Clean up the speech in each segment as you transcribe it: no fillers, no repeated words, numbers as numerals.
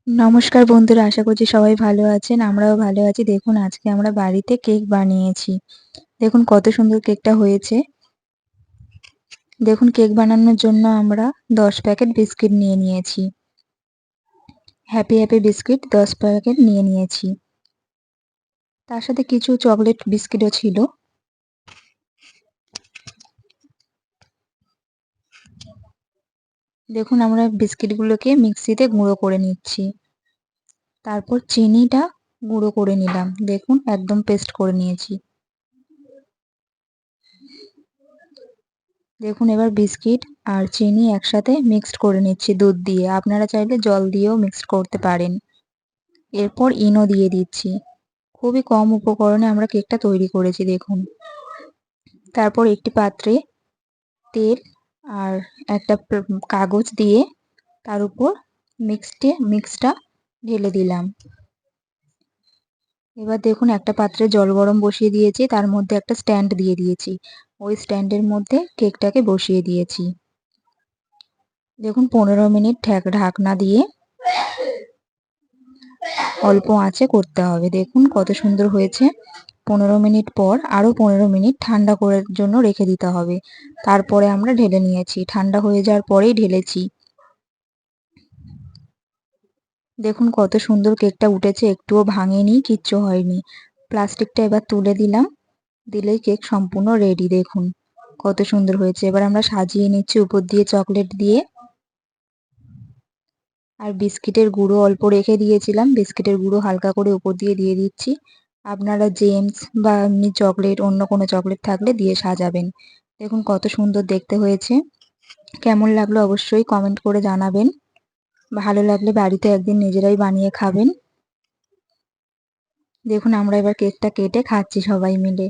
নমস্কার বন্ধুরা, আশা করছি সবাই ভালো আছেন। আমরাও ভালো আছি। দেখুন আজকে আমরা বাড়িতে কেক বানিয়েছি। দেখুন কত সুন্দর কেকটা হয়েছে। দেখুন কেক বানানোর জন্য আমরা 10 প্যাকেট বিস্কিট নিয়ে নিয়েছি। হ্যাপি হ্যাপি বিস্কিট 10 প্যাকেট নিয়ে নিয়েছি। তার সাথে কিছু চকলেট বিস্কিটও ছিল। দেখুন আমরা বিস্কিটগুলোকে মিক্সিতে গুঁড়ো করে নিচ্ছি। তারপর চিনিটা গুঁড়ো করে নিলাম। দেখুন একদম পেস্ট করে নিয়েছি। দেখুন এবার বিস্কিট আর চিনি একসাথে মিক্সড করে নিচ্ছি দুধ দিয়ে। আপনারা চাইলে জল দিয়েও মিক্সড করতে পারেন। এরপর ইনো দিয়ে দিচ্ছি। খুবই কম উপকরণে আমরা কেকটা তৈরি করেছি দেখুন। তারপর একটি পাত্রে তেল আর একটা কাগজ দিয়ে তার উপর মিক্সটা ঢেলে দিলাম। এবার দেখুন একটা পাত্রে জল গরম বসিয়ে দিয়েছি, তার মধ্যে একটা স্ট্যান্ড দিয়ে দিয়েছি। ওই স্ট্যান্ডের মধ্যে কেকটাকে বসিয়ে দিয়েছি। দেখুন 15 মিনিট ঢাকনা দিয়ে অল্প আঁচে করতে হবে। দেখুন কত সুন্দর হয়েছে। 15 মিনিট পর আরও 15 মিনিট ঠান্ডা করার জন্য রেখে দিতে হবে। তারপরে আমরা ঢেলে নিয়েছি। ঠান্ডা হয়ে যাওয়ার পরেই ঢেলেছি। দেখুন কত সুন্দর কেকটা উঠেছে, একটুও ভাঙেনি, কিচ্ছু হয়নি। প্লাস্টিকটা এবার তুলে দিলাম, দিলেই কেক সম্পূর্ণ রেডি। দেখুন কত সুন্দর হয়েছে। এবার আমরা সাজিয়ে নিচ্ছি উপর দিয়ে চকলেট দিয়ে। আর বিস্কিটের গুঁড়ো অল্প রেখে দিয়েছিলাম, বিস্কিটের গুঁড়ো হালকা করে উপর দিয়ে দিচ্ছি। আপনারা জেমস বা এমনি চকলেট, অন্য কোনো চকলেট থাকলে দিয়ে সাজাবেন। দেখুন কত সুন্দর দেখতে হয়েছে। কেমন লাগলো অবশ্যই কমেন্ট করে জানাবেন। ভালো লাগলে বাড়িতে একদিন নিজেরাই বানিয়ে খাবেন। দেখুন আমরা এবার কেকটা কেটে খাচ্ছি সবাই মিলে।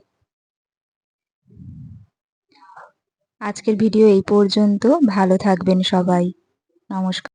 আজকের ভিডিও এই পর্যন্ত। ভালো থাকবেন সবাই। নমস্কার।